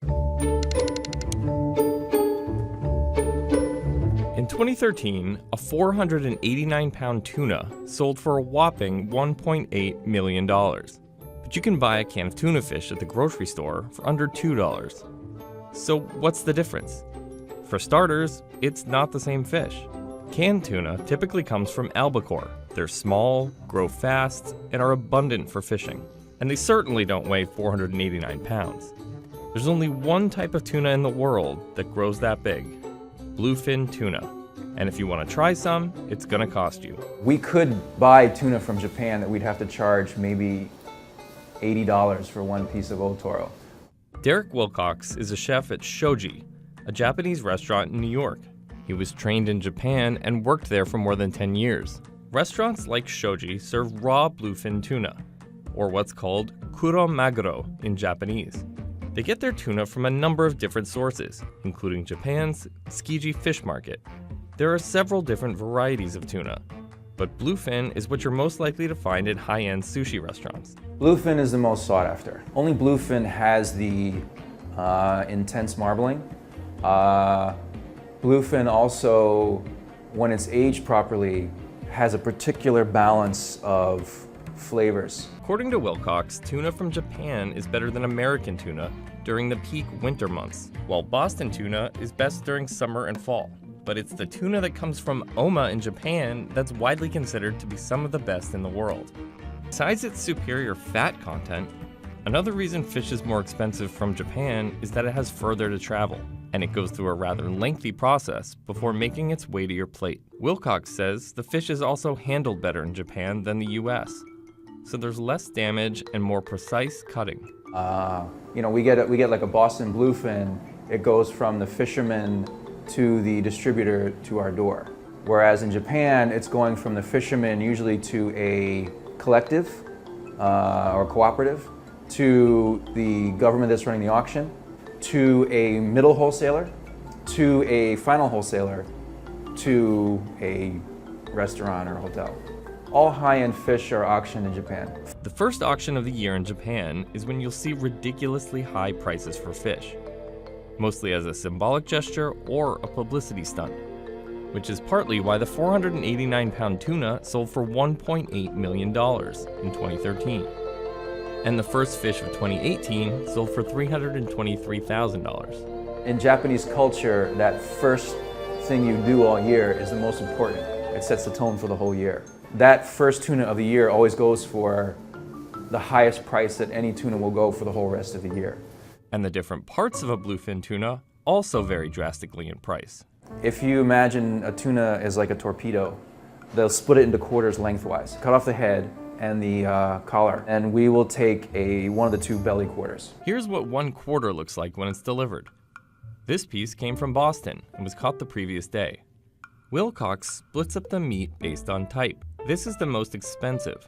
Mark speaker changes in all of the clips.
Speaker 1: In 2013, a 489-pound tuna sold for a whopping $1.8 million. But you can buy a can of tuna fish at the grocery store for under $2. So what's the difference? For starters, it's not the same fish. Canned tuna typically comes from albacore. They're small, grow fast, and are abundant for fishing. And they certainly don't weigh 489 pounds. There's only one type of tuna in the world that grows that big: bluefin tuna. And if you want to try some, it's gonna cost you.
Speaker 2: We could buy tuna from Japan that we'd have to charge maybe $80 for one piece of otoro.
Speaker 1: Derek Wilcox is a chef at Shoji, a Japanese restaurant in New York. He was trained in Japan and worked there for more than 10 years. Restaurants like Shoji serve raw bluefin tuna, or what's called kuro maguro in Japanese. They get their tuna from a number of different sources, including Japan's Tsukiji fish market. There are several different varieties of tuna, but bluefin is what you're most likely to find at high-end sushi restaurants.
Speaker 2: Bluefin is the most sought after. Only bluefin has the intense marbling. Bluefin also, when it's aged properly, has a particular balance of flavors.
Speaker 1: According to Wilcox, tuna from Japan is better than American tuna during the peak winter months, while Boston tuna is best during summer and fall. But it's the tuna that comes from Oma in Japan that's widely considered to be some of the best in the world. Besides its superior fat content, another reason fish is more expensive from Japan is that it has further to travel, and it goes through a rather lengthy process before making its way to your plate. Wilcox says the fish is also handled better in Japan than the US, so there's less damage and more precise cutting.
Speaker 2: We get like a Boston bluefin. It goes from the fisherman to the distributor to our door. Whereas in Japan, it's going from the fisherman usually to a collective or cooperative, to the government that's running the auction, to a middle wholesaler, to a final wholesaler, to a restaurant or hotel. All high-end fish are auctioned in Japan.
Speaker 1: The first auction of the year in Japan is when you'll see ridiculously high prices for fish, mostly as a symbolic gesture or a publicity stunt, which is partly why the 489-pound tuna sold for $1.8 million in 2013. And the first fish of 2018 sold for $323,000.
Speaker 2: In Japanese culture, that first thing you do all year is the most important. It sets the tone for the whole year. That first tuna of the year always goes for the highest price that any tuna will go for the whole rest of the year.
Speaker 1: And the different parts of a bluefin tuna also vary drastically in price.
Speaker 2: If you imagine a tuna as like a torpedo, they'll split it into quarters lengthwise, cut off the head and the collar, and we will take one of the two belly quarters.
Speaker 1: Here's what 1/4 looks like when it's delivered. This piece came from Boston and was caught the previous day. Wilcox splits up the meat based on type. This is the most expensive,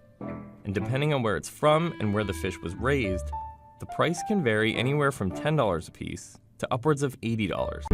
Speaker 1: and depending on where it's from and where the fish was raised, the price can vary anywhere from $10 a piece to upwards of $80.